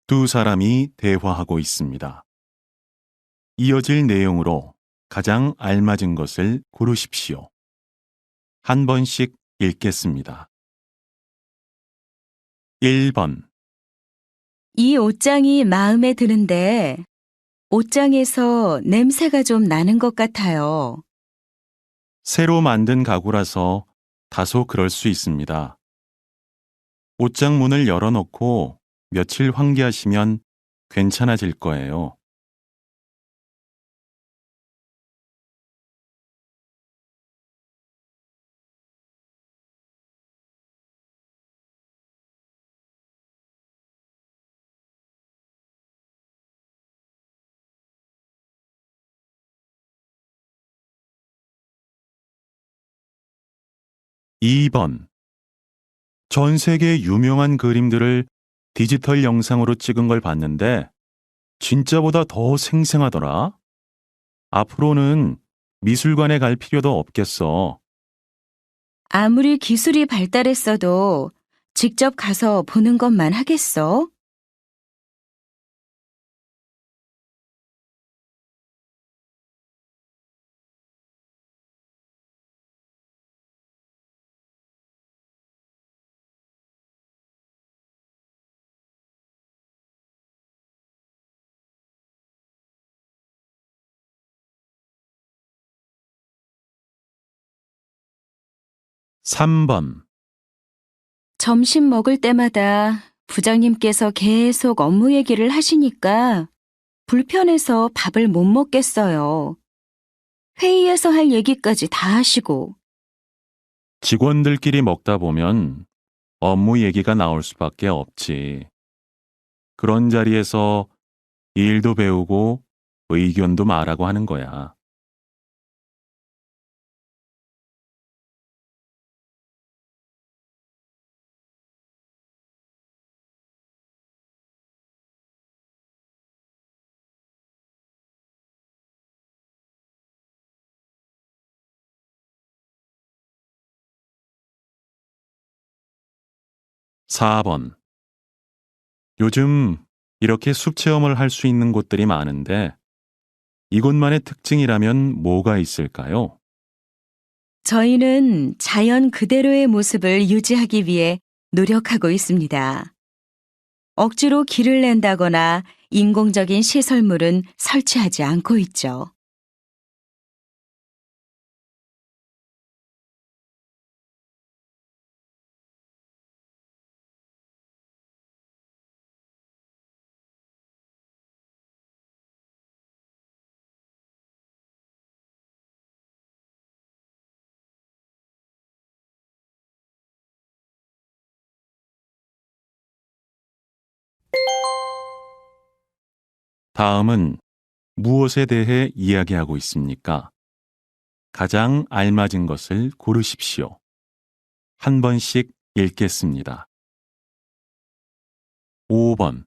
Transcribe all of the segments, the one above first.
두 사람이 대화하고 있습니다. 이어질 내용으로 가장 알맞은 것을 고르십시오. 한 번씩 읽겠습니다. 1번. 이 옷장이 마음에 드는데 옷장에서 냄새가 좀 나는 것 같아요. 새로 만든 가구라서 다소 그럴 수 있습니다. 옷장 문을 열어놓고 며칠 환기하시면 괜찮아질 거예요. 2번. 전 세계 유명한 그림들을 디지털 영상으로 찍은 걸 봤는데 진짜보다 더 생생하더라. 앞으로는 미술관에 갈 필요도 없겠어. 아무리 기술이 발달했어도 직접 가서 보는 것만 하겠어? 3번. 점심 먹을 때마다 부장님께서 계속 업무 얘기를 하시니까 불편해서 밥을 못 먹겠어요. 회의에서 할 얘기까지 다 하시고. 직원들끼리 먹다 보면 업무 얘기가 나올 수밖에 없지. 그런 자리에서 일도 배우고 의견도 말하고 하는 거야. 4번. 요즘 이렇게 숲 체험을 할 수 있는 곳들이 많은데 이곳만의 특징이라면 뭐가 있을까요? 저희는 자연 그대로의 모습을 유지하기 위해 노력하고 있습니다. 억지로 길을 낸다거나 인공적인 시설물은 설치하지 않고 있죠. 다음은 무엇에 대해 이야기하고 있습니까? 가장 알맞은 것을 고르십시오. 한 번씩 읽겠습니다. 5번.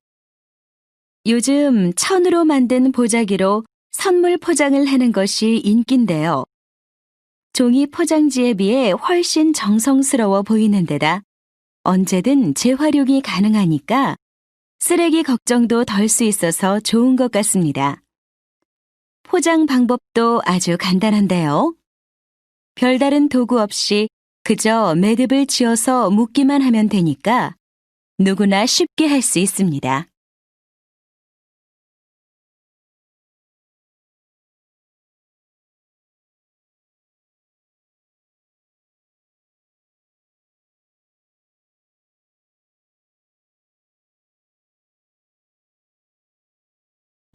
요즘 천으로 만든 보자기로 선물 포장을 하는 것이 인기인데요. 종이 포장지에 비해 훨씬 정성스러워 보이는 데다 언제든 재활용이 가능하니까 쓰레기 걱정도 덜 수 있어서 좋은 것 같습니다. 포장 방법도 아주 간단한데요. 별다른 도구 없이 그저 매듭을 지어서 묶기만 하면 되니까 누구나 쉽게 할 수 있습니다.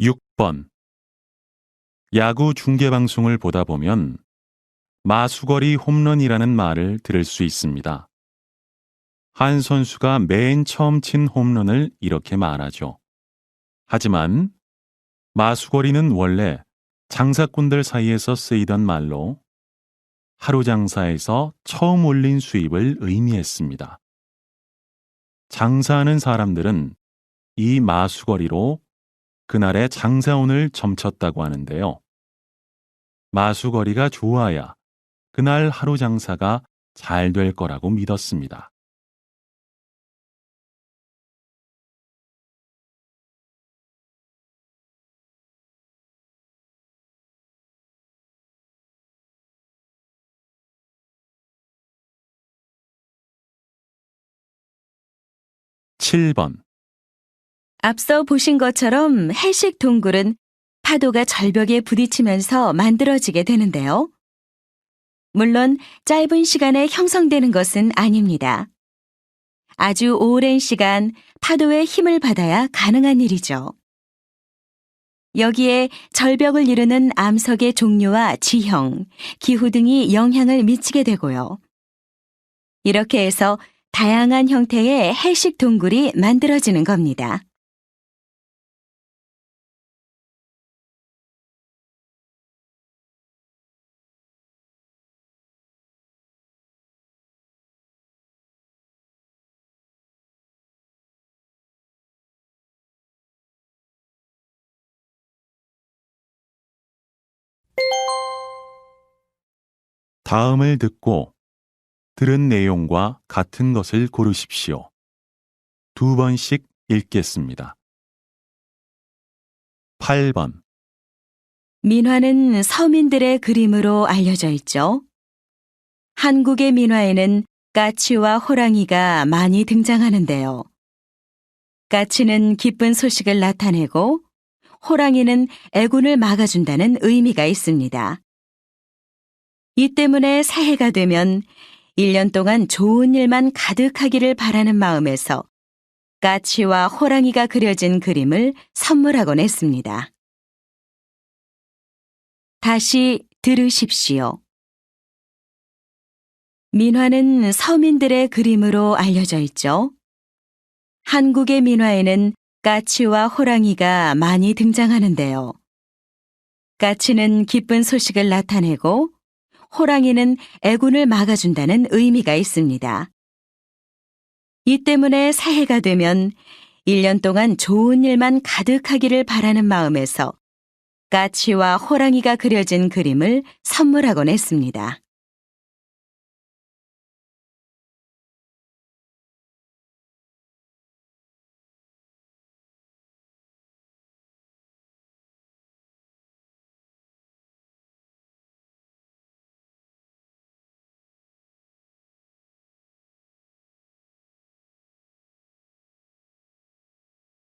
6번. 야구 중계 방송을 보다 보면 마수거리 홈런이라는 말을 들을 수 있습니다. 한 선수가 맨 처음 친 홈런을 이렇게 말하죠. 하지만 마수거리는 원래 장사꾼들 사이에서 쓰이던 말로 하루 장사에서 처음 올린 수입을 의미했습니다. 장사하는 사람들은 이 마수거리로 그날의 장사운을 점쳤다고 하는데요. 마수거리가 좋아야 그날 하루 장사가 잘 될 거라고 믿었습니다. 7번. 앞서 보신 것처럼 해식 동굴은 파도가 절벽에 부딪히면서 만들어지게 되는데요. 물론 짧은 시간에 형성되는 것은 아닙니다. 아주 오랜 시간 파도의 힘을 받아야 가능한 일이죠. 여기에 절벽을 이루는 암석의 종류와 지형, 기후 등이 영향을 미치게 되고요. 이렇게 해서 다양한 형태의 해식 동굴이 만들어지는 겁니다. 다음을 듣고 들은 내용과 같은 것을 고르십시오. 2번씩 읽겠습니다. 8번. 민화는 서민들의 그림으로 알려져 있죠. 한국의 민화에는 까치와 호랑이가 많이 등장하는데요. 까치는 기쁜 소식을 나타내고 호랑이는 애군을 막아준다는 의미가 있습니다. 이 때문에 새해가 되면 1년 동안 좋은 일만 가득하기를 바라는 마음에서 까치와 호랑이가 그려진 그림을 선물하곤 했습니다. 다시 들으십시오. 민화는 서민들의 그림으로 알려져 있죠. 한국의 민화에는 까치와 호랑이가 많이 등장하는데요. 까치는 기쁜 소식을 나타내고 호랑이는 애군을 막아준다는 의미가 있습니다. 이 때문에 새해가 되면 1년 동안 좋은 일만 가득하기를 바라는 마음에서 까치와 호랑이가 그려진 그림을 선물하곤 했습니다.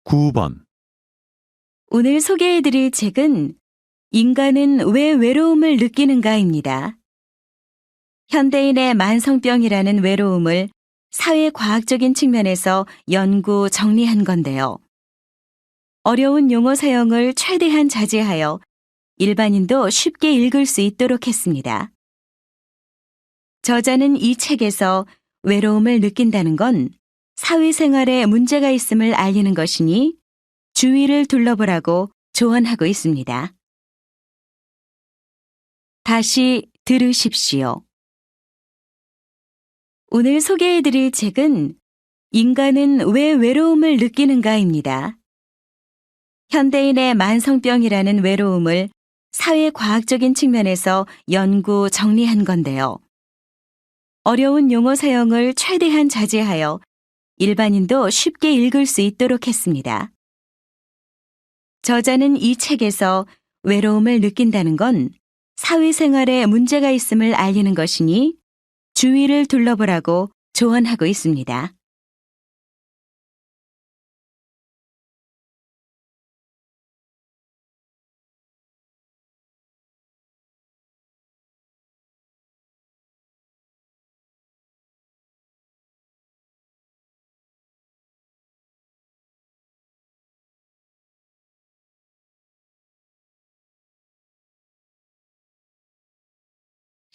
구 번. 오늘 소개해드릴 책은 인간은 왜 외로움을 느끼는가입니다. 현대인의 만성병이라는 외로움을 사회과학적인 측면에서 연구 정리한 건데요. 어려운 용어 사용을 최대한 자제하여 일반인도 쉽게 읽을 수 있도록 했습니다. 저자는 이 책에서 외로움을 느낀다는 건 사회생활에 문제가 있음을 알리는 것이니 주위를 둘러보라고 조언하고 있습니다. 다시 들으십시오. 오늘 소개해드릴 책은 인간은 왜 외로움을 느끼는가입니다. 현대인의 만성병이라는 외로움을 사회과학적인 측면에서 연구 정리한 건데요. 어려운 용어 사용을 최대한 자제하여 일반인도 쉽게 읽을 수 있도록 했습니다. 저자는 이 책에서 외로움을 느낀다는 건 사회생활에 문제가 있음을 알리는 것이니 주위를 둘러보라고 조언하고 있습니다.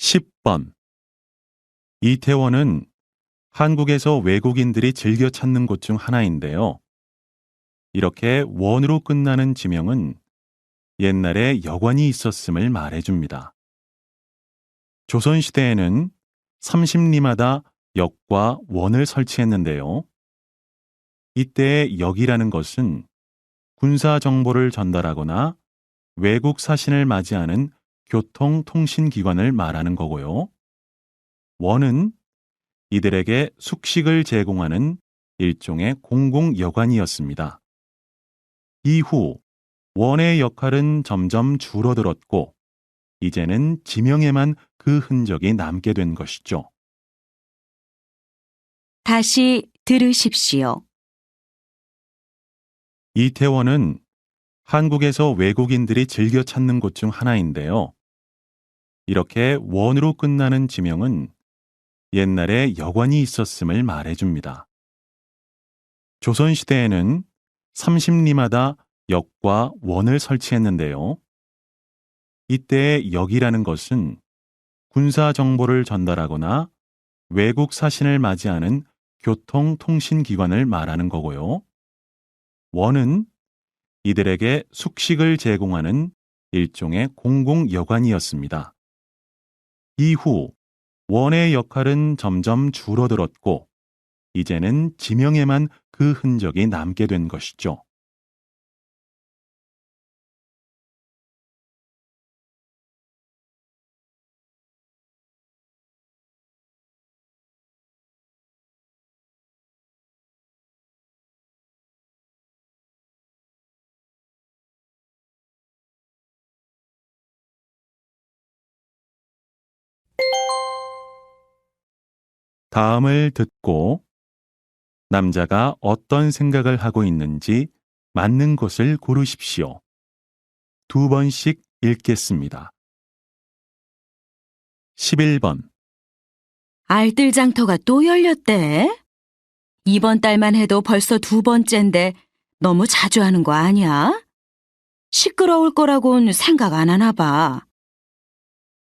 십 번. 이태원은 한국에서 외국인들이 즐겨 찾는 곳 중 하나인데요. 이렇게 원으로 끝나는 지명은 옛날에 여관이 있었음을 말해줍니다. 조선시대에는 30리마다 역과 원을 설치했는데요. 이때의 역이라는 것은 군사 정보를 전달하거나 외국 사신을 맞이하는 교통통신기관을 말하는 거고요. 원은 이들에게 숙식을 제공하는 일종의 공공여관이었습니다. 이후 원의 역할은 점점 줄어들었고 이제는 지명에만 그 흔적이 남게 된 것이죠. 다시 들으십시오. 이태원은 한국에서 외국인들이 즐겨 찾는 곳 중 하나인데요. 이렇게 원으로 끝나는 지명은 옛날에 여관이 있었음을 말해줍니다. 조선시대에는 30리마다 역과 원을 설치했는데요. 이때 역이라는 것은 군사 정보를 전달하거나 외국 사신을 맞이하는 교통통신기관을 말하는 거고요. 원은 이들에게 숙식을 제공하는 일종의 공공여관이었습니다. 이후 원의 역할은 점점 줄어들었고 이제는 지명에만 그 흔적이 남게 된 것이죠. 다음을 듣고 남자가 어떤 생각을 하고 있는지 맞는 것을 고르십시오. 2번씩 읽겠습니다. 11번. 알뜰장터가 또 열렸대? 이번 달만 해도 벌써 2번째인데 너무 자주 하는 거 아니야? 시끄러울 거라곤 생각 안 하나 봐.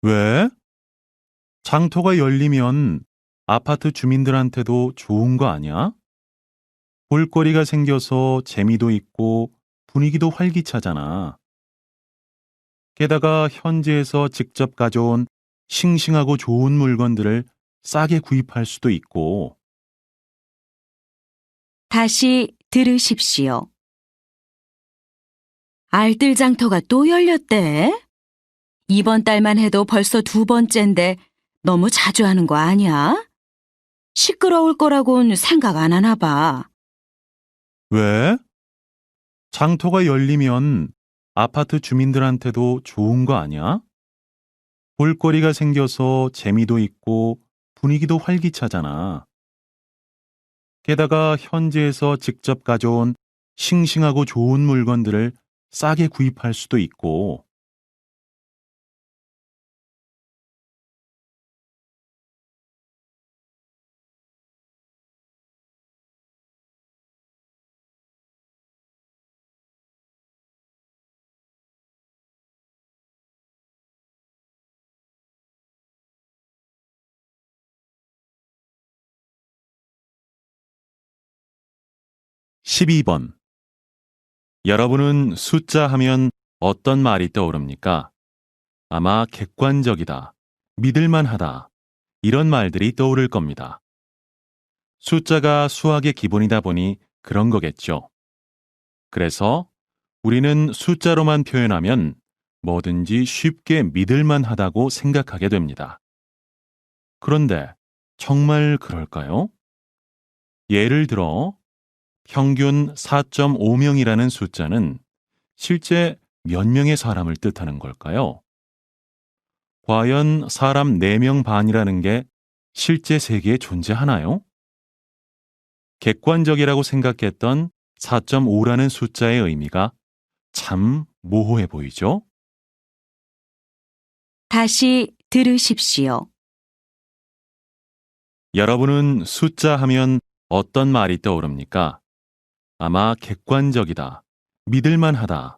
왜? 장터가 열리면 아파트 주민들한테도 좋은 거 아니야? 볼거리가 생겨서 재미도 있고 분위기도 활기차잖아. 게다가 현지에서 직접 가져온 싱싱하고 좋은 물건들을 싸게 구입할 수도 있고, 다시 들으십시오. 알뜰장터가 또 열렸대? 이번 달만 해도 벌써 2번째인데 너무 자주 하는 거 아니야? 시끄러울 거라곤 생각 안 하나 봐. 왜? 장터가 열리면 아파트 주민들한테도 좋은 거 아니야? 볼거리가 생겨서 재미도 있고 분위기도 활기차잖아. 게다가 현지에서 직접 가져온 싱싱하고 좋은 물건들을 싸게 구입할 수도 있고, 십이 번. 여러분은 숫자 하면 어떤 말이 떠오릅니까? 아마 객관적이다, 믿을만하다, 이런 말들이 떠오를 겁니다. 숫자가 수학의 기본이다 보니 그런 거겠죠. 그래서 우리는 숫자로만 표현하면 뭐든지 쉽게 믿을만하다고 생각하게 됩니다. 그런데 정말 그럴까요? 예를 들어 평균 4.5명이라는 숫자는 실제 몇 명의 사람을 뜻하는 걸까요? 과연 사람 4명 반이라는 게 실제 세계에 존재하나요? 객관적이라고 생각했던 4.5라는 숫자의 의미가 참 모호해 보이죠? 다시 들으십시오. 여러분은 숫자 하면 어떤 말이 떠오릅니까? 아마 객관적이다, 믿을만하다,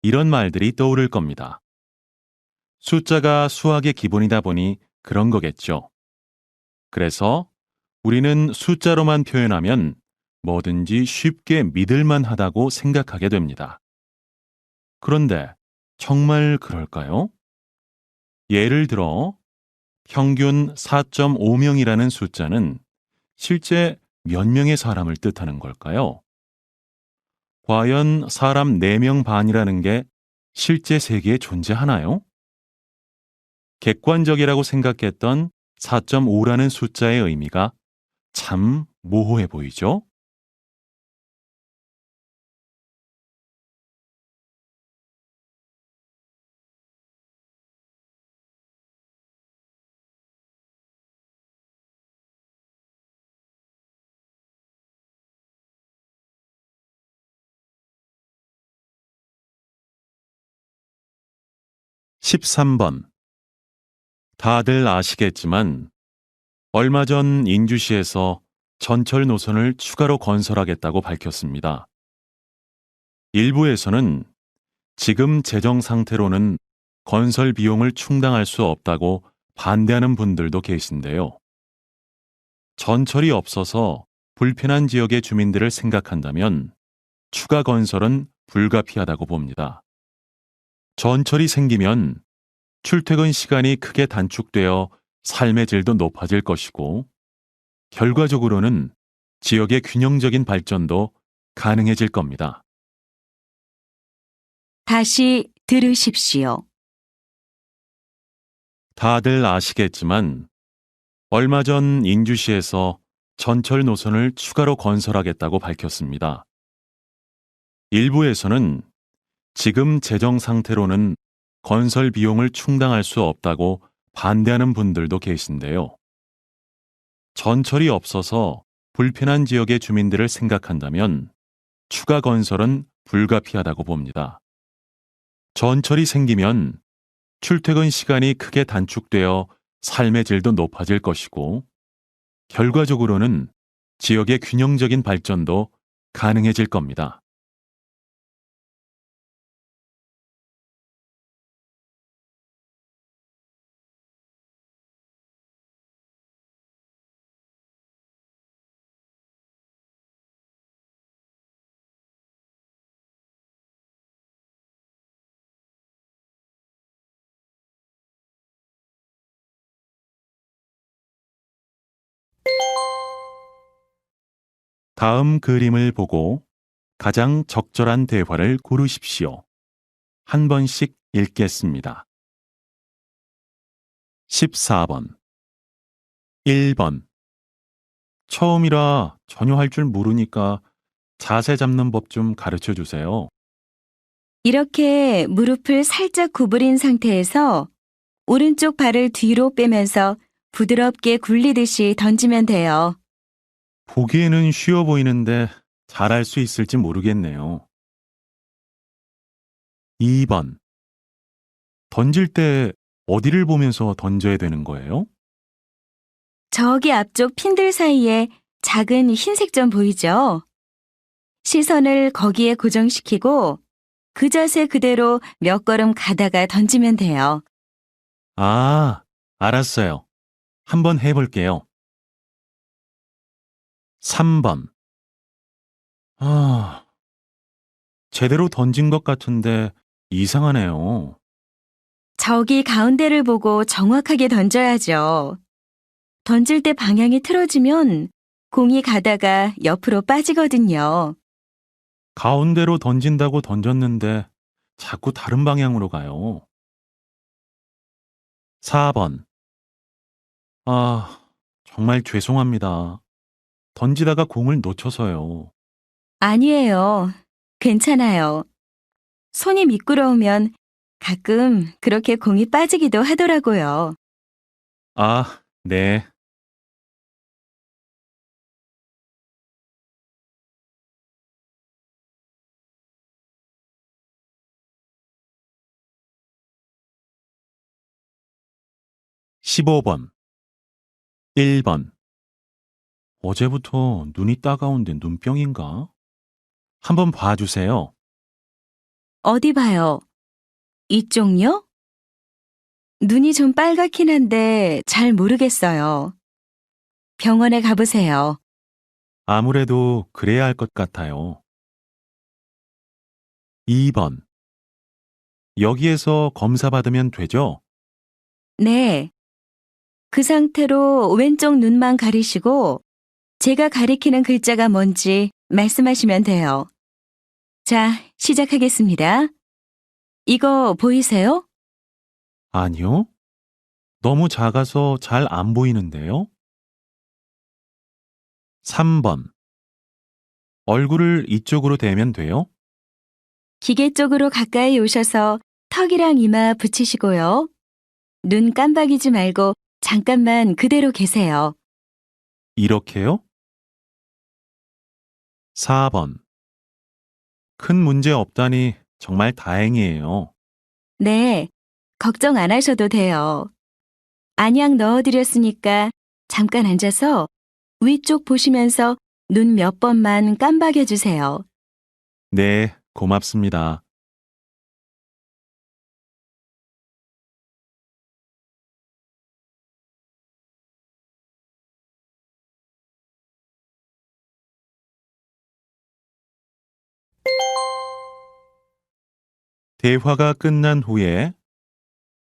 이런 말들이 떠오를 겁니다. 숫자가 수학의 기본이다 보니 그런 거겠죠. 그래서 우리는 숫자로만 표현하면 뭐든지 쉽게 믿을만하다고 생각하게 됩니다. 그런데 정말 그럴까요? 예를 들어 평균 4.5명이라는 숫자는 실제 몇 명의 사람을 뜻하는 걸까요? 과연 사람 4명 반이라는 게 실제 세계에 존재하나요? 객관적이라고 생각했던 4.5라는 숫자의 의미가 참 모호해 보이죠? 13번. 다들 아시겠지만 얼마 전 인주시에서 전철 노선을 추가로 건설하겠다고 밝혔습니다. 일부에서는 지금 재정 상태로는 건설 비용을 충당할 수 없다고 반대하는 분들도 계신데요. 전철이 없어서 불편한 지역의 주민들을 생각한다면 추가 건설은 불가피하다고 봅니다. 전철이 생기면 출퇴근 시간이 크게 단축되어 삶의 질도 높아질 것이고, 결과적으로는 지역의 균형적인 발전도 가능해질 겁니다. 다시 들으십시오. 다들 아시겠지만 얼마 전 인주시에서 전철 노선을 추가로 건설하겠다고 밝혔습니다. 일부에서는 지금 재정 상태로는 건설 비용을 충당할 수 없다고 반대하는 분들도 계신데요. 전철이 없어서 불편한 지역의 주민들을 생각한다면 추가 건설은 불가피하다고 봅니다. 전철이 생기면 출퇴근 시간이 크게 단축되어 삶의 질도 높아질 것이고, 결과적으로는 지역의 균형적인 발전도 가능해질 겁니다. 다음 그림을 보고 가장 적절한 대화를 고르십시오. 한 번씩 읽겠습니다. 14번. 1번. 처음이라 전혀 할 줄 모르니까 자세 잡는 법 좀 가르쳐 주세요. 이렇게 무릎을 살짝 구부린 상태에서 오른쪽 발을 뒤로 빼면서 부드럽게 굴리듯이 던지면 돼요. 보기에는 쉬워 보이는데 잘할 수 있을지 모르겠네요. 2번. 던질 때 어디를 보면서 던져야 되는 거예요? 저기 앞쪽 핀들 사이에 작은 흰색 점 보이죠? 시선을 거기에 고정시키고 그 자세 그대로 몇 걸음 가다가 던지면 돼요. 아, 알았어요. 한번 해볼게요. 3번. 아, 제대로 던진 것 같은데 이상하네요. 저기 가운데를 보고 정확하게 던져야죠. 던질 때 방향이 틀어지면 공이 가다가 옆으로 빠지거든요. 가운데로 던진다고 던졌는데 자꾸 다른 방향으로 가요. 4번. 아, 정말 죄송합니다. 던지다가 공을 놓쳐서요. 아니에요. 괜찮아요. 손이 미끄러우면 가끔 그렇게 공이 빠지기도 하더라고요. 아, 네. 15번. 1번. 어제부터 눈이 따가운데 눈병인가? 한번 봐주세요. 어디 봐요? 이쪽요? 눈이 좀 빨갛긴 한데 잘 모르겠어요. 병원에 가보세요. 아무래도 그래야 할 것 같아요. 2번. 여기에서 검사 받으면 되죠? 네. 그 상태로 왼쪽 눈만 가리시고 제가 가리키는 글자가 뭔지 말씀하시면 돼요. 자, 시작하겠습니다. 이거 보이세요? 아니요. 너무 작아서 잘 안 보이는데요? 3번. 얼굴을 이쪽으로 대면 돼요? 기계 쪽으로 가까이 오셔서 턱이랑 이마 붙이시고요. 눈 깜박이지 말고 잠깐만 그대로 계세요. 이렇게요? 4번. 큰 문제 없다니 정말 다행이에요. 네. 걱정 안 하셔도 돼요. 안약 넣어드렸으니까 잠깐 앉아서 위쪽 보시면서 눈 몇 번만 깜박여 주세요. 네, 고맙습니다. 대화가 끝난 후에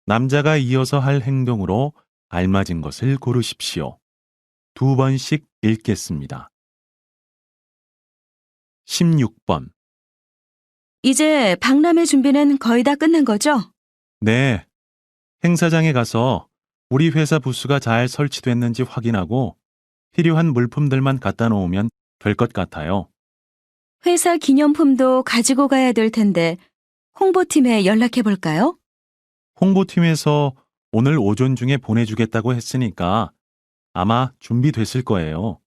남자가 이어서 할 행동으로 알맞은 것을 고르십시오. 2번씩 읽겠습니다. 16번. 이제 박람회 준비는 거의 다 끝난 거죠? 네, 행사장에 가서 우리 회사 부스가 잘 설치됐는지 확인하고 필요한 물품들만 갖다 놓으면 될 것 같아요. 회사 기념품도 가지고 가야 될 텐데 홍보팀에 연락해 볼까요? 홍보팀에서 오늘 오전 중에 보내주겠다고 했으니까 아마 준비됐을 거예요.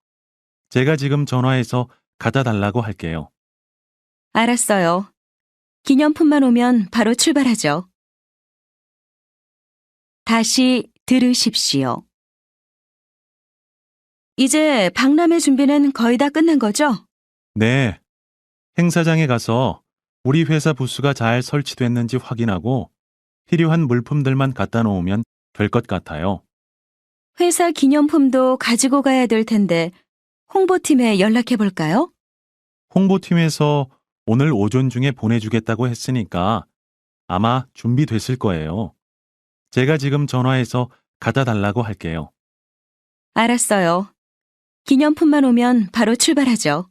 제가 지금 전화해서 갖다 달라고 할게요. 알았어요. 기념품만 오면 바로 출발하죠. 다시 들으십시오. 이제 박람회 준비는 거의 다 끝난 거죠? 네, 행사장에 가서 우리 회사 부스가 잘 설치됐는지 확인하고 필요한 물품들만 갖다 놓으면 될 것 같아요. 회사 기념품도 가지고 가야 될 텐데 홍보팀에 연락해 볼까요? 홍보팀에서 오늘 오전 중에 보내주겠다고 했으니까 아마 준비됐을 거예요. 제가 지금 전화해서 갖다 달라고 할게요. 알았어요. 기념품만 오면 바로 출발하죠.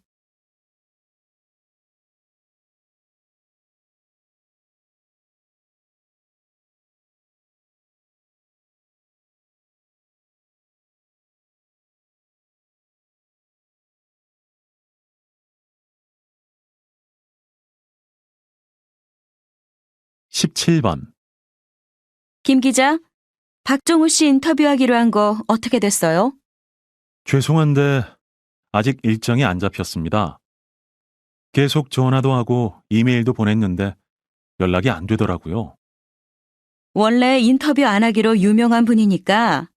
십칠 번. 김 기자, 박종우 씨 인터뷰하기로 한 거 어떻게 됐어요? 죄송한데 아직 일정이 안 잡혔습니다. 계속 전화도 하고 이메일도 보냈는데 연락이 안 되더라고요. 원래 인터뷰 안 하기로 유명한 분이니까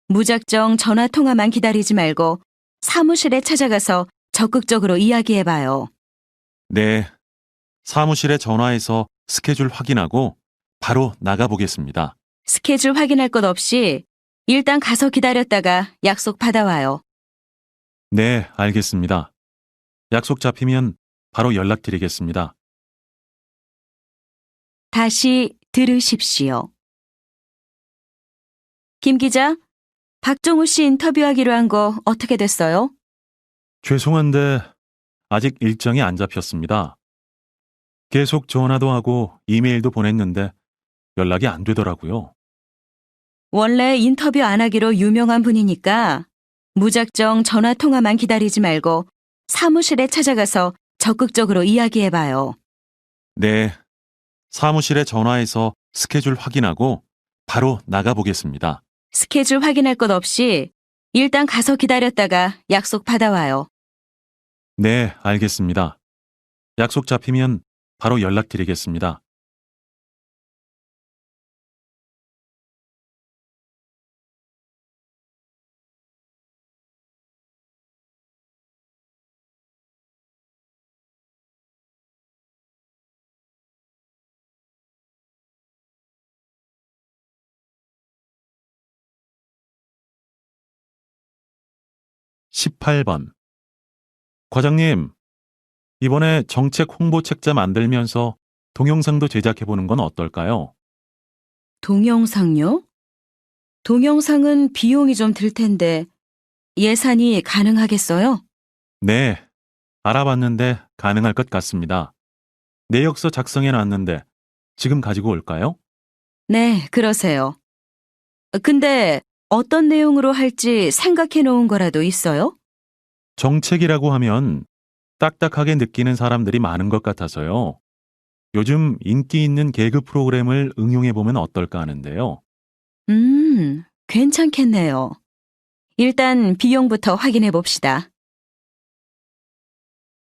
무작정 전화 통화만 기다리지 말고 사무실에 찾아가서 적극적으로 이야기해봐요. 네, 사무실에 전화해서 스케줄 확인하고 바로 나가보겠습니다. 스케줄 확인할 것 없이 일단 가서 기다렸다가 약속 받아와요. 네, 알겠습니다. 약속 잡히면 바로 연락드리겠습니다. 다시 들으십시오. 김 기자, 박종우 씨 인터뷰하기로 한 거 어떻게 됐어요? 죄송한데 아직 일정이 안 잡혔습니다. 계속 전화도 하고 이메일도 보냈는데 연락이 안 되더라고요. 원래 인터뷰 안 하기로 유명한 분이니까 무작정 전화 통화만 기다리지 말고 사무실에 찾아가서 적극적으로 이야기해봐요. 네, 사무실에 전화해서 스케줄 확인하고 바로 나가보겠습니다. 스케줄 확인할 것 없이 일단 가서 기다렸다가 약속 받아와요. 네, 알겠습니다. 약속 잡히면 바로 연락드리겠습니다. 십팔 번. 과장님, 이번에 정책 홍보 책자 만들면서 동영상도 제작해보는 건 어떨까요? 동영상요? 동영상은 비용이 좀 들 텐데 예산이 가능하겠어요? 네, 알아봤는데 가능할 것 같습니다. 내역서 작성해놨는데 지금 가지고 올까요? 네, 그러세요. 근데 어떤 내용으로 할지 생각해 놓은 거라도 있어요? 정책이라고 하면 딱딱하게 느끼는 사람들이 많은 것 같아서요. 요즘 인기 있는 개그 프로그램을 응용해보면 어떨까 하는데요. 괜찮겠네요. 일단 비용부터 확인해 봅시다.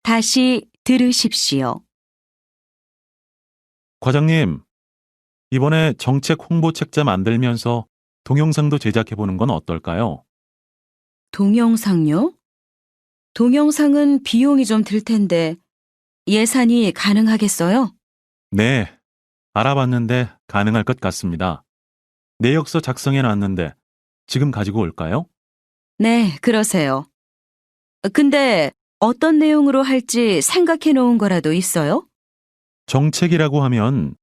다시 들으십시오. 과장님, 이번에 정책 홍보 책자 만들면서 동영상도 제작해보는 건 어떨까요? 동영상요? 동영상은 비용이 좀 들 텐데 예산이 가능하겠어요? 네, 알아봤는데 가능할 것 같습니다. 내역서 작성해놨는데 지금 가지고 올까요? 네, 그러세요. 근데 어떤 내용으로 할지 생각해 놓은 거라도 있어요? 정책이라고 하면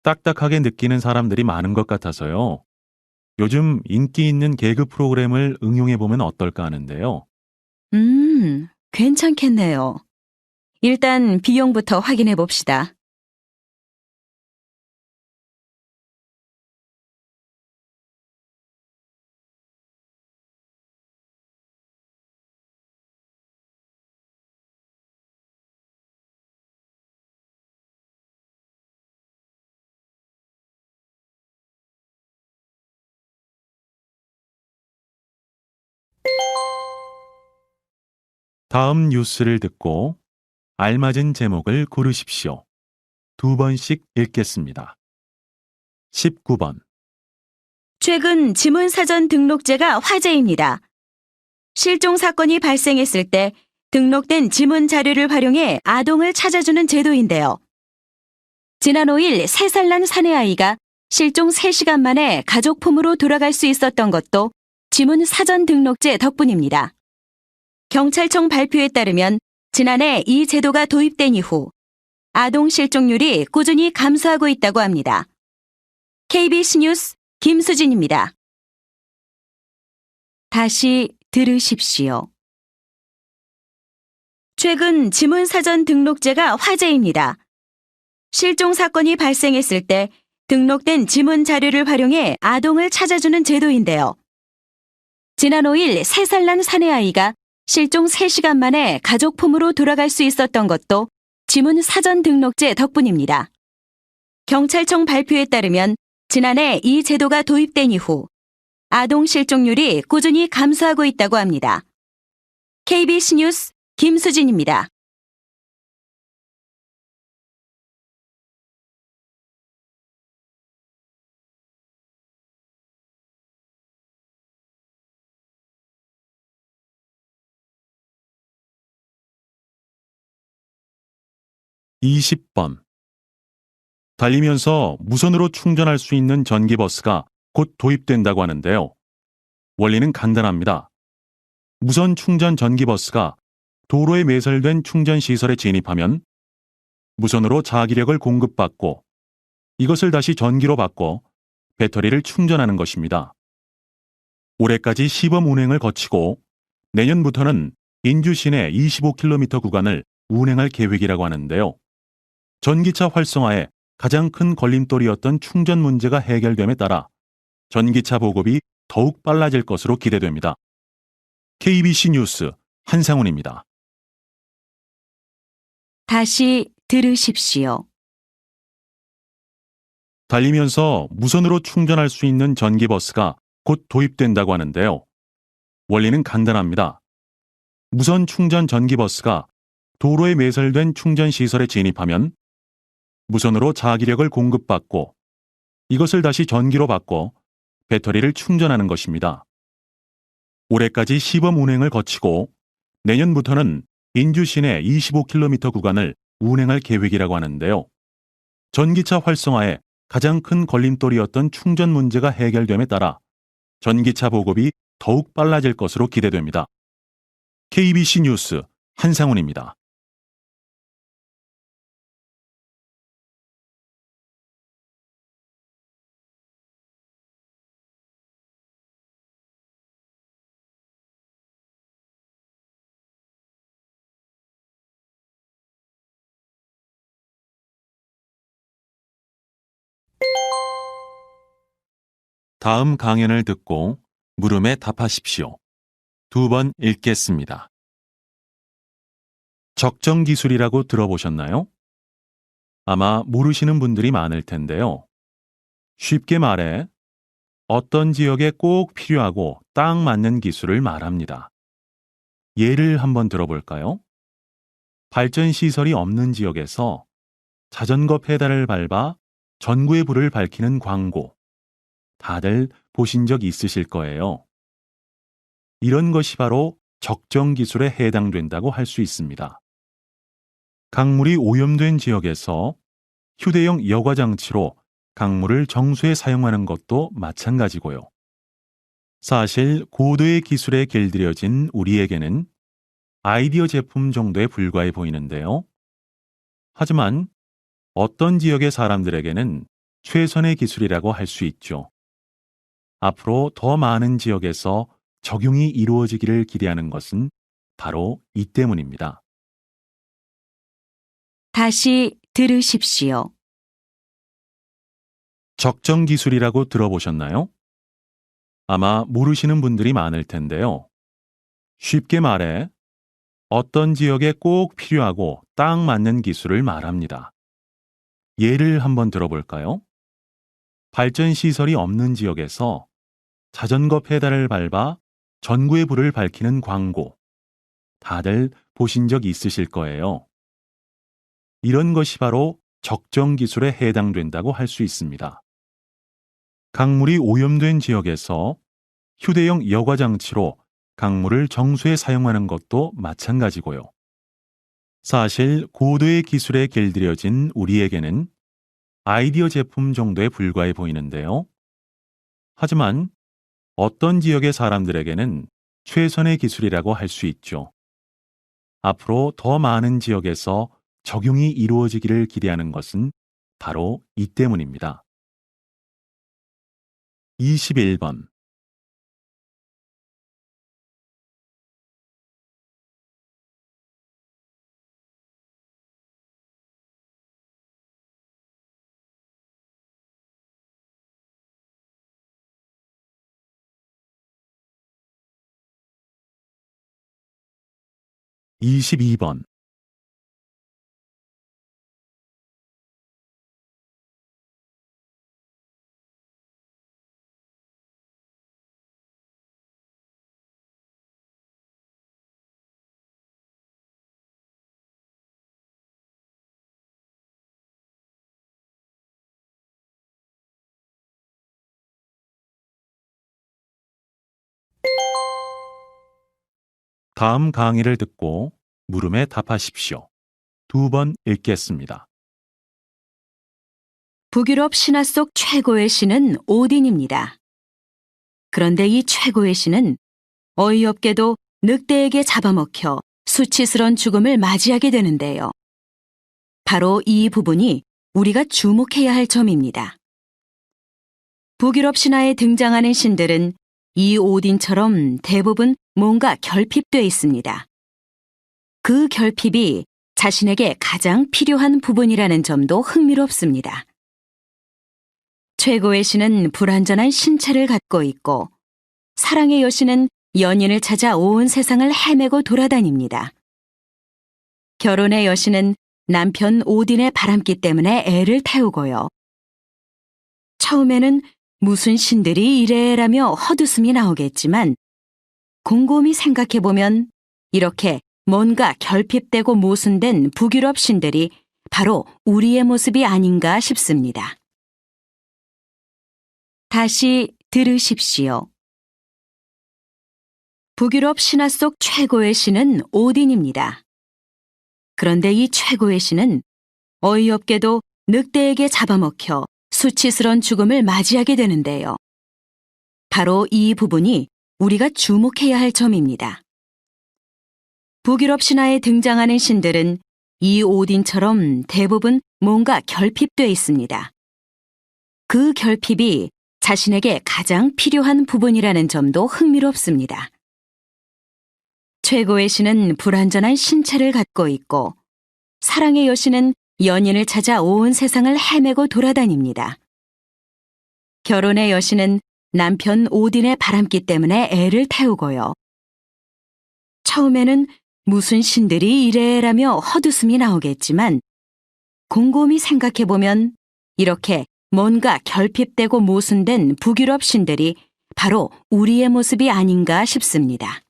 딱딱하게 느끼는 사람들이 많은 것 같아서요. 요즘 인기 있는 개그 프로그램을 응용해보면 어떨까 하는데요. 괜찮겠네요. 일단 비용부터 확인해 봅시다. 다음 뉴스를 듣고 알맞은 제목을 고르십시오. 2번씩 읽겠습니다. 19번. 최근 지문사전 등록제가 화제입니다. 실종 사건이 발생했을 때 등록된 지문 자료를 활용해 아동을 찾아주는 제도인데요. 지난 5일 3살 난 사내아이가 실종 3시간 만에 가족 품으로 돌아갈 수 있었던 것도 지문사전 등록제 덕분입니다. 경찰청 발표에 따르면 지난해 이 제도가 도입된 이후 아동 실종률이 꾸준히 감소하고 있다고 합니다. KBC 뉴스 김수진입니다. 다시 들으십시오. 최근 지문사전 등록제가 화제입니다. 실종 사건이 발생했을 때 등록된 지문 자료를 활용해 아동을 찾아주는 제도인데요. 지난 5일 3살 난 사내아이가 실종 3시간 만에 가족 품으로 돌아갈 수 있었던 것도 지문사전 등록제 덕분입니다. 경찰청 발표에 따르면 지난해 이 제도가 도입된 이후 아동 실종률이 꾸준히 감소하고 있다고 합니다. KBC 뉴스 김수진입니다. 이십 번. 달리면서 무선으로 충전할 수 있는 전기버스가 곧 도입된다고 하는데요. 원리는 간단합니다. 무선 충전 전기버스가 도로에 매설된 충전 시설에 진입하면 무선으로 자기력을 공급받고 이것을 다시 전기로 바꿔 배터리를 충전하는 것입니다. 올해까지 시범 운행을 거치고 내년부터는 인주 시내 25km 구간을 운행할 계획이라고 하는데요. 전기차 활성화에 가장 큰 걸림돌이었던 충전 문제가 해결됨에 따라 전기차 보급이 더욱 빨라질 것으로 기대됩니다. KBC 뉴스 한상훈입니다. 다시 들으십시오. 달리면서 무선으로 충전할 수 있는 전기버스가 곧 도입된다고 하는데요. 원리는 간단합니다. 무선 충전 전기버스가 도로에 매설된 충전 시설에 진입하면 무선으로 자기력을 공급받고 이것을 다시 전기로 바꿔 배터리를 충전하는 것입니다. 올해까지 시범 운행을 거치고 내년부터는 인주 시내 25km 구간을 운행할 계획이라고 하는데요. 전기차 활성화에 가장 큰 걸림돌이었던 충전 문제가 해결됨에 따라 전기차 보급이 더욱 빨라질 것으로 기대됩니다. KBC 뉴스 한상훈입니다. 다음 강연을 듣고 물음에 답하십시오. 2번 읽겠습니다. 적정 기술이라고 들어보셨나요? 아마 모르시는 분들이 많을 텐데요. 쉽게 말해 어떤 지역에 꼭 필요하고 딱 맞는 기술을 말합니다. 예를 한번 들어볼까요? 발전 시설이 없는 지역에서 자전거 페달을 밟아 전구의 불을 밝히는 광고. 다들 보신 적 있으실 거예요. 이런 것이 바로 적정 기술에 해당된다고 할 수 있습니다. 강물이 오염된 지역에서 휴대용 여과 장치로 강물을 정수해 사용하는 것도 마찬가지고요. 사실 고도의 기술에 길들여진 우리에게는 아이디어 제품 정도에 불과해 보이는데요. 하지만 어떤 지역의 사람들에게는 최선의 기술이라고 할 수 있죠. 앞으로 더 많은 지역에서 적용이 이루어지기를 기대하는 것은 바로 이 때문입니다. 다시 들으십시오. 적정 기술이라고 들어보셨나요? 아마 모르시는 분들이 많을 텐데요. 쉽게 말해 어떤 지역에 꼭 필요하고 딱 맞는 기술을 말합니다. 예를 한번 들어볼까요? 발전 시설이 없는 지역에서 자전거 페달을 밟아 전구의 불을 밝히는 광고. 다들 보신 적 있으실 거예요. 이런 것이 바로 적정 기술에 해당된다고 할 수 있습니다. 강물이 오염된 지역에서 휴대용 여과 장치로 강물을 정수해 사용하는 것도 마찬가지고요. 사실 고도의 기술에 길들여진 우리에게는 아이디어 제품 정도에 불과해 보이는데요. 하지만 어떤 지역의 사람들에게는 최선의 기술이라고 할 수 있죠. 앞으로 더 많은 지역에서 적용이 이루어지기를 기대하는 것은 바로 이 때문입니다. 21번. 이십이 번. 다음 강의를 듣고 물음에 답하십시오. 두 번 읽겠습니다. 북유럽 신화 속 최고의 신은 오딘입니다. 그런데 이 최고의 신은 어이없게도 늑대에게 잡아먹혀 수치스런 죽음을 맞이하게 되는데요. 바로 이 부분이 우리가 주목해야 할 점입니다. 북유럽 신화에 등장하는 신들은 이 오딘처럼 대부분 뭔가 결핍돼 있습니다. 그 결핍이 자신에게 가장 필요한 부분이라는 점도 흥미롭습니다. 최고의 신은 불완전한 신체를 갖고 있고 사랑의 여신은 연인을 찾아 온 세상을 헤매고 돌아다닙니다. 결혼의 여신은 남편 오딘의 바람기 때문에 애를 태우고요. 처음에는 무슨 신들이 이래라며 헛웃음이 나오겠지만 곰곰이 생각해보면 이렇게 뭔가 결핍되고 모순된 북유럽 신들이 바로 우리의 모습이 아닌가 싶습니다. 다시 들으십시오. 북유럽 신화 속 최고의 신은 오딘입니다. 그런데 이 최고의 신은 어이없게도 늑대에게 잡아먹혀 수치스런 죽음을 맞이하게 되는데요. 바로 이 부분이 우리가 주목해야 할 점입니다. 북유럽 신화에 등장하는 신들은 이 오딘처럼 대부분 뭔가 결핍돼 있습니다. 그 결핍이 자신에게 가장 필요한 부분이라는 점도 흥미롭습니다. 최고의 신은 불완전한 신체를 갖고 있고 사랑의 여신은 연인을 찾아 온 세상을 헤매고 돌아다닙니다. 결혼의 여신은 남편 오딘의 바람기 때문에 애를 태우고요. 처음에는 무슨 신들이 이래라며 헛웃음이 나오겠지만 곰곰이 생각해보면 이렇게 뭔가 결핍되고 모순된 북유럽 신들이 바로 우리의 모습이 아닌가 싶습니다.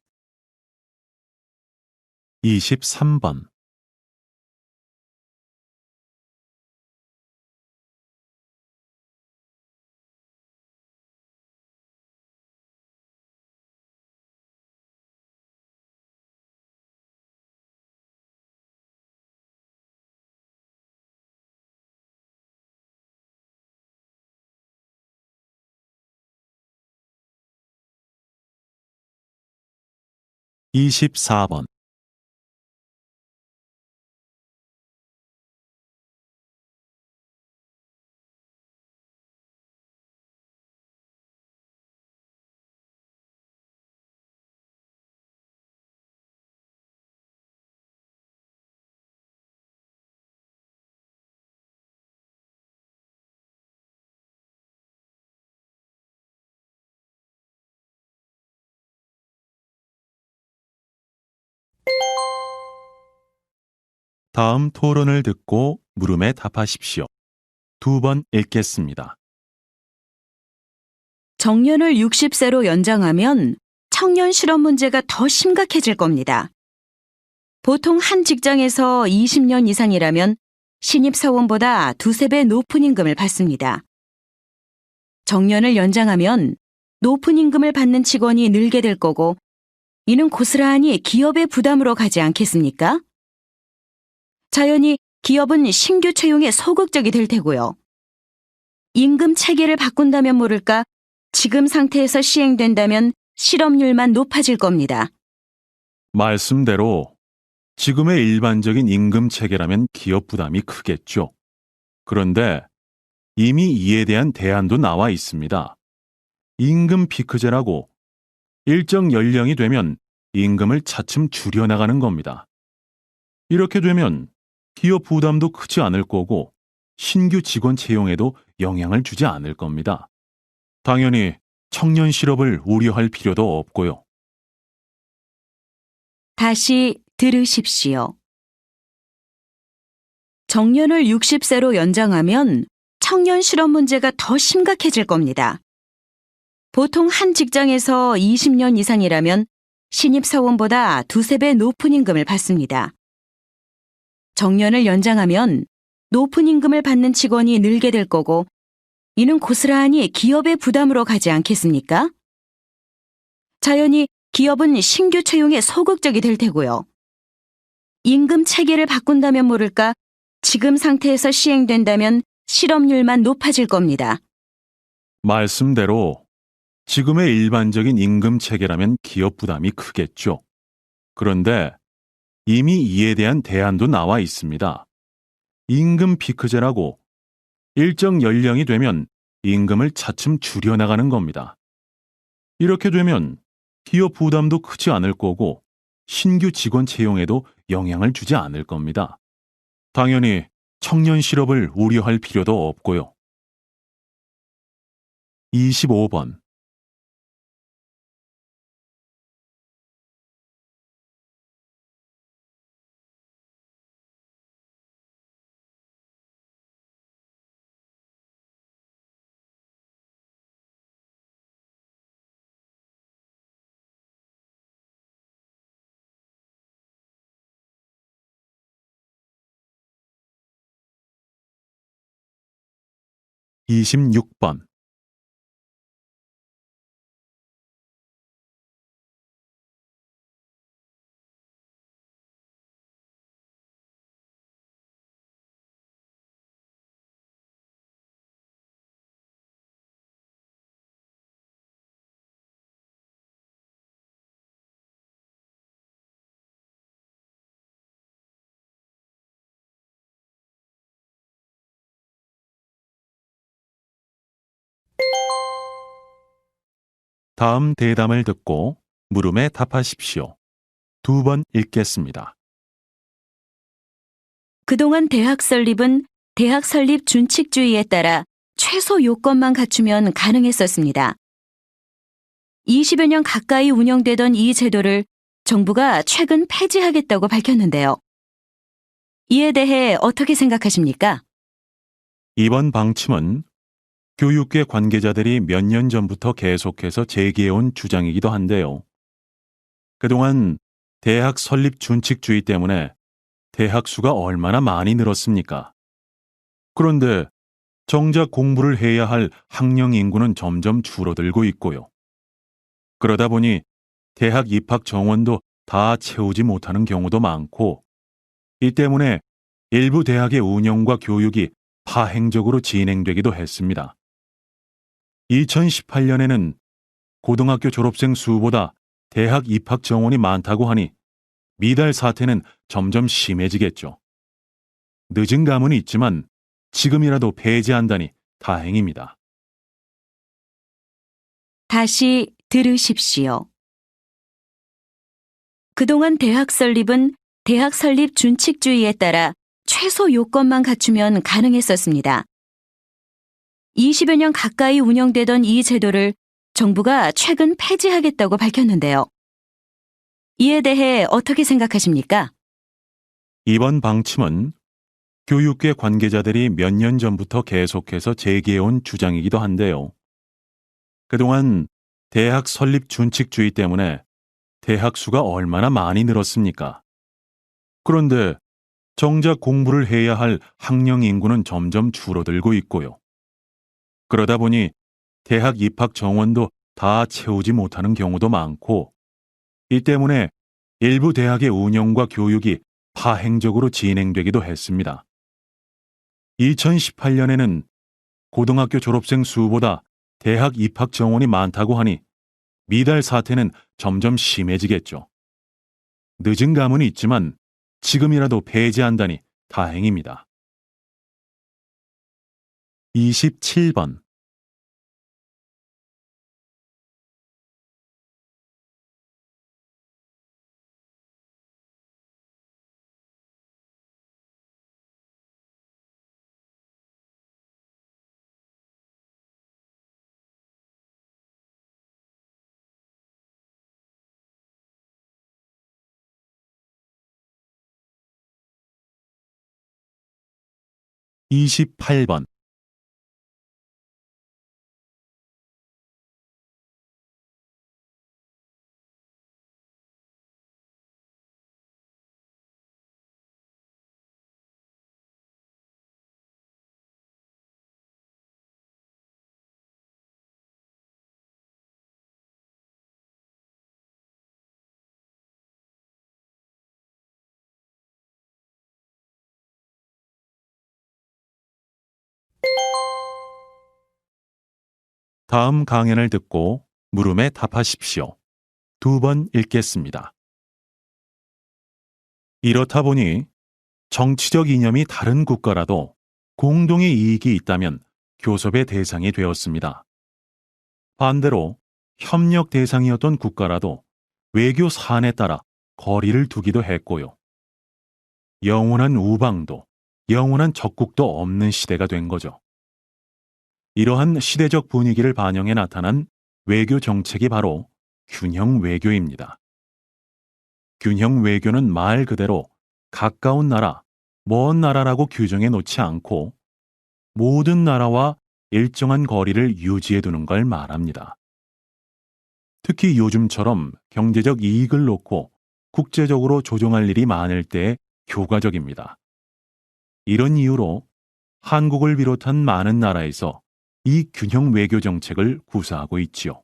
23번. 24번. 다음 토론을 듣고 물음에 답하십시오. 2번 읽겠습니다. 정년을 60세로 연장하면 청년 실업 문제가 더 심각해질 겁니다. 보통 한 직장에서 20년 이상이라면 신입사원보다 2~3배 높은 임금을 받습니다. 정년을 연장하면 높은 임금을 받는 직원이 늘게 될 거고, 이는 고스란히 기업의 부담으로 가지 않겠습니까? 자연히 기업은 신규 채용에 소극적이 될 테고요. 임금 체계를 바꾼다면 모를까 지금 상태에서 시행된다면 실업률만 높아질 겁니다. 말씀대로 지금의 일반적인 임금 체계라면 기업 부담이 크겠죠. 그런데 이미 이에 대한 대안도 나와 있습니다. 임금 피크제라고 일정 연령이 되면 임금을 차츰 줄여나가는 겁니다. 이렇게 되면 기업 부담도 크지 않을 거고 신규 직원 채용에도 영향을 주지 않을 겁니다. 당연히 청년 실업을 우려할 필요도 없고요. 다시 들으십시오. 정년을 60세로 연장하면 청년 실업 문제가 더 심각해질 겁니다. 보통 한 직장에서 20년 이상이라면 신입사원보다 2~3배 높은 임금을 받습니다. 정년을 연장하면 높은 임금을 받는 직원이 늘게 될 거고, 이는 고스란히 기업의 부담으로 가지 않겠습니까? 자연히 기업은 신규 채용에 소극적이 될 테고요. 임금 체계를 바꾼다면 모를까 지금 상태에서 시행된다면 실업률만 높아질 겁니다. 말씀대로 지금의 일반적인 임금 체계라면 기업 부담이 크겠죠. 그런데 이미 이에 대한 대안도 나와 있습니다. 임금 피크제라고 일정 연령이 되면 임금을 차츰 줄여나가는 겁니다. 이렇게 되면 기업 부담도 크지 않을 거고 신규 직원 채용에도 영향을 주지 않을 겁니다. 당연히 청년 실업을 우려할 필요도 없고요. 25번. 이십육 번. 다음 대담을 듣고 물음에 답하십시오. 2번 읽겠습니다. 그동안 대학 설립은 대학 설립 준칙주의에 따라 최소 요건만 갖추면 가능했었습니다. 20여 년 가까이 운영되던 이 제도를 정부가 최근 폐지하겠다고 밝혔는데요. 이에 대해 어떻게 생각하십니까? 이번 방침은 교육계 관계자들이 몇 년 전부터 계속해서 제기해온 주장이기도 한데요. 그동안 대학 설립 준칙주의 때문에 대학 수가 얼마나 많이 늘었습니까? 그런데 정작 공부를 해야 할 학령 인구는 점점 줄어들고 있고요. 그러다 보니 대학 입학 정원도 다 채우지 못하는 경우도 많고, 이 때문에 일부 대학의 운영과 교육이 파행적으로 진행되기도 했습니다. 2018년에는 고등학교 졸업생 수보다 대학 입학 정원이 많다고 하니 미달 사태는 점점 심해지겠죠. 늦은 감은 있지만 지금이라도 배제한다니 다행입니다. 다시 들으십시오. 그동안 대학 설립은 대학 설립 준칙주의에 따라 최소 요건만 갖추면 가능했었습니다. 20여 년 가까이 운영되던 이 제도를 정부가 최근 폐지하겠다고 밝혔는데요. 이에 대해 어떻게 생각하십니까? 이번 방침은 교육계 관계자들이 몇 년 전부터 계속해서 제기해온 주장이기도 한데요. 그동안 대학 설립 준칙주의 때문에 대학 수가 얼마나 많이 늘었습니까? 그런데 정작 공부를 해야 할 학령 인구는 점점 줄어들고 있고요. 그러다 보니 대학 입학 정원도 다 채우지 못하는 경우도 많고, 이 때문에 일부 대학의 운영과 교육이 파행적으로 진행되기도 했습니다. 2018년에는 고등학교 졸업생 수보다 대학 입학 정원이 많다고 하니 미달 사태는 점점 심해지겠죠. 늦은 감은 있지만 지금이라도 배제한다니 다행입니다. 27번. (28번) 다음 강연을 듣고 물음에 답하십시오. 2번 읽겠습니다. 이렇다 보니 정치적 이념이 다른 국가라도 공동의 이익이 있다면 교섭의 대상이 되었습니다. 반대로 협력 대상이었던 국가라도 외교 사안에 따라 거리를 두기도 했고요. 영원한 우방도, 영원한 적국도 없는 시대가 된 거죠. 이러한 시대적 분위기를 반영해 나타난 외교 정책이 바로 균형 외교입니다. 균형 외교는 말 그대로 가까운 나라, 먼 나라라고 규정해 놓지 않고 모든 나라와 일정한 거리를 유지해 두는 걸 말합니다. 특히 요즘처럼 경제적 이익을 놓고 국제적으로 조종할 일이 많을 때 효과적입니다. 이런 이유로 한국을 비롯한 많은 나라에서 이 균형 외교 정책을 구사하고 있지요.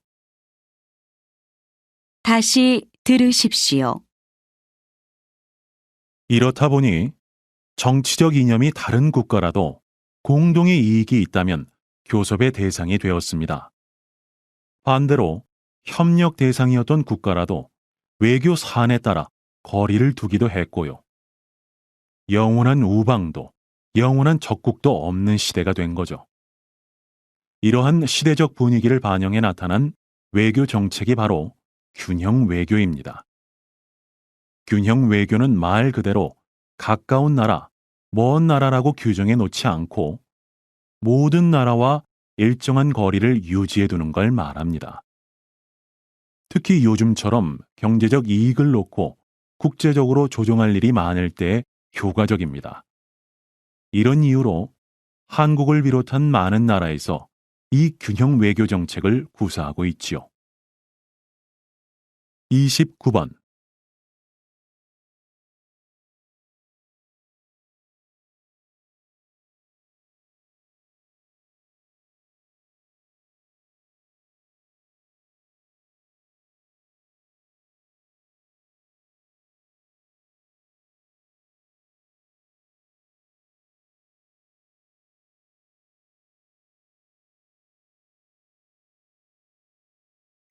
다시 들으십시오. 이렇다 보니 정치적 이념이 다른 국가라도 공동의 이익이 있다면 교섭의 대상이 되었습니다. 반대로 협력 대상이었던 국가라도 외교 사안에 따라 거리를 두기도 했고요. 영원한 우방도, 영원한 적국도 없는 시대가 된 거죠. 이러한 시대적 분위기를 반영해 나타난 외교 정책이 바로 균형 외교입니다. 균형 외교는 말 그대로 가까운 나라, 먼 나라라고 규정해 놓지 않고 모든 나라와 일정한 거리를 유지해 두는 걸 말합니다. 특히 요즘처럼 경제적 이익을 놓고 국제적으로 조종할 일이 많을 때 효과적입니다. 이런 이유로 한국을 비롯한 많은 나라에서 이 균형 외교 정책을 구사하고 있지요. 29번.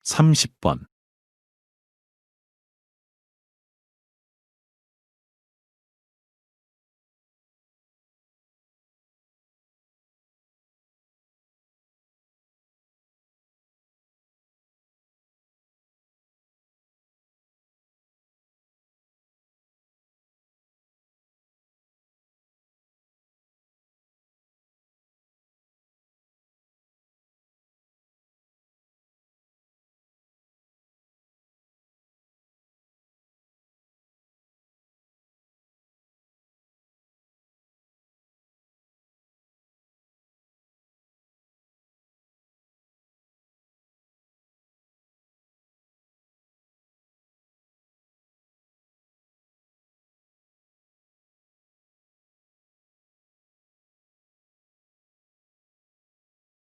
(30번)